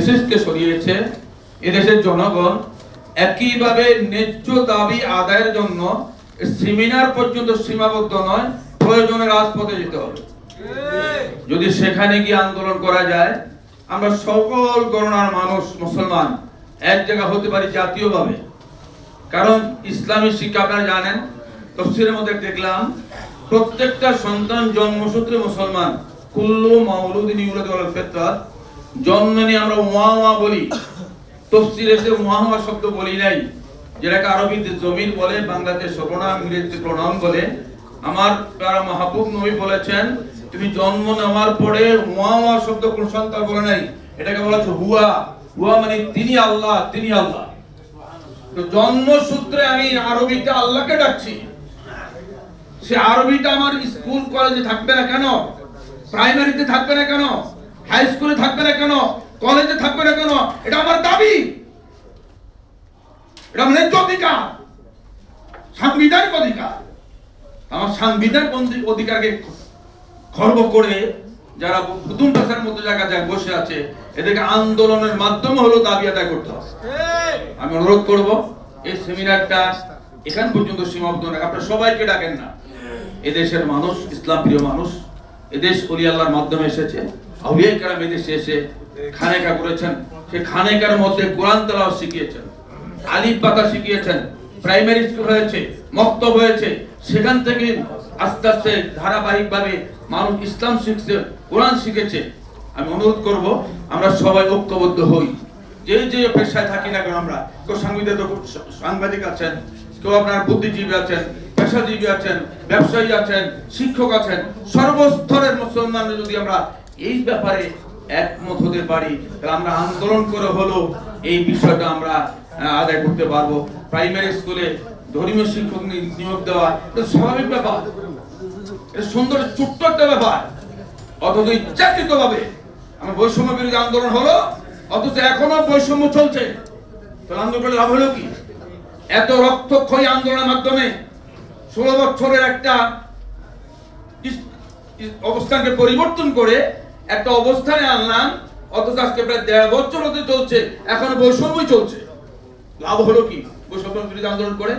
ফ্যাসিস্টকে সরিয়েছে, এদেশের জনগণ একইভাবে ন্যায্য দাবি আদায়ের জন্য সেমিনার পর্যন্ত সীমাবদ্ধ নয়, প্রয়োজনে রাজপথে যেতে হবে। যদি সেখানে গিয়ে আন্দোলন করা যায়, আমরা সকল গণনার মানুষ মুসলমান এক জায়গা হতে পারি জাতীয়ভাবে। কারণ ইসলামী শিক্ষা আপনারা জানেন, তাফসীরের মধ্যে দেখলাম প্রত্যেকটা সন্তান জন্মসূত্রে মুসলমান, কুল্লু মাউলুদিন ইউলাদু আলাল ফিতরাত। জন্ম নিয়ে আমরা ওয়া ওয়া বলি, তাফসীরে যে ওয়া ওয়া শব্দ বলি নাই, যেটাকে আরবিতে জমির বলে, বাংলাতে সর্বনাম, ইংরেজিতে প্রোনাউন বলে। আমার প্যারা মাহবুব নবী বলেছেন, তুমি জন্ম নেওয়ার পরে ওয়া ওয়া শব্দ কোন সন্তান বলে নাই, এটাকে বলা হচ্ছে হুয়া। হুয়া মানে তিনি আল্লাহ, তিনি আল্লাহ। তো জন্মসূত্রে আমি আরবিতে আল্লাহকে ডাকছি, সে আরবিটা আমার স্কুল কলেজে থাকবে না কেন? প্রাইমারিতে থাকবে না কেন? হাই স্কুলে থাকবে না কেন? কলেজে থাকবে না কেন? এটা আমার দাবি, এটা আমার ন্যায্য অধিকার, সাংবিধানিক অধিকার। আমার সাংবিধানিক অধিকারকে খর্ব করে যারা প্রথম ভাষার মধ্যে জায়গায় বসে আছে, এদেরকে আন্দোলনের মাধ্যমে হলো দাবি আদায় করতে হবে। আমি অনুরোধ করব, এই সেমিনারটা এখান পর্যন্ত সীমাবদ্ধ না, আপনারা সবাইকে ডাকেন না। এদেশের মানুষ ইসলাম প্রিয় মানুষ, এদেশ ওলি আল্লাহর মাধ্যমে এসেছে। আউলিয়া কেরাম এদেশে এসে খানেকা করেছেন, সেই খানেকার মধ্যে কোরআন তেলাওয়াত শিখিয়েছেন, আলিফ বাতা শিখিয়েছেন, প্রাইমারি স্কুল হয়েছে, মক্তব হয়েছে। সেখান থেকে আস্তে আস্তে ধারাবাহিকভাবে মানুষ ইসলাম শিখছে, কোরআন শিখেছে। আমি অনুরোধ করব, আমরা সবাই ঐক্যবদ্ধ হই। যে যে পেশায় থাকি না কেন, আমরা কেউ সাংবাদিক আছেন, কেউ আপনার বুদ্ধিজীবী আছেন, পেশাজীবী আছেন, ব্যবসায়ী আছেন, শিক্ষক আছেন, সর্বস্তরের মুসলমানরা যদি আমরা এই ব্যাপারে একমত হতে পারি, তাহলে আমরা আন্দোলন করে হলো এই বিষয়টা আমরা আদায় করতে পারবো। প্রাইমারি স্কুলে ধর্মীয় শিক্ষক নিয়োগ দেওয়া এটা স্বাভাবিক ব্যাপার, এটা সুন্দর ছোট্ট একটা ব্যাপার। অথচ ইচ্ছাকৃতভাবে আমার বৈষম্য বিরোধী আন্দোলন হলো, অথচ এখনো বৈষম্য চলছে। তাহলে আন্দোলন করে লাভ হলো কি? এত রক্তক্ষয়ী আন্দোলনের মাধ্যমে 16 বছরের একটা অবস্থানকে পরিবর্তন করে একটা অবস্থানে আনলাম, অথচ আজকে প্রায় 1.5 বছর হতে চলছে, এখনো বৈষম্যই চলছে। লাভ হলো কি বৈষম্য বিরোধী আন্দোলন করে?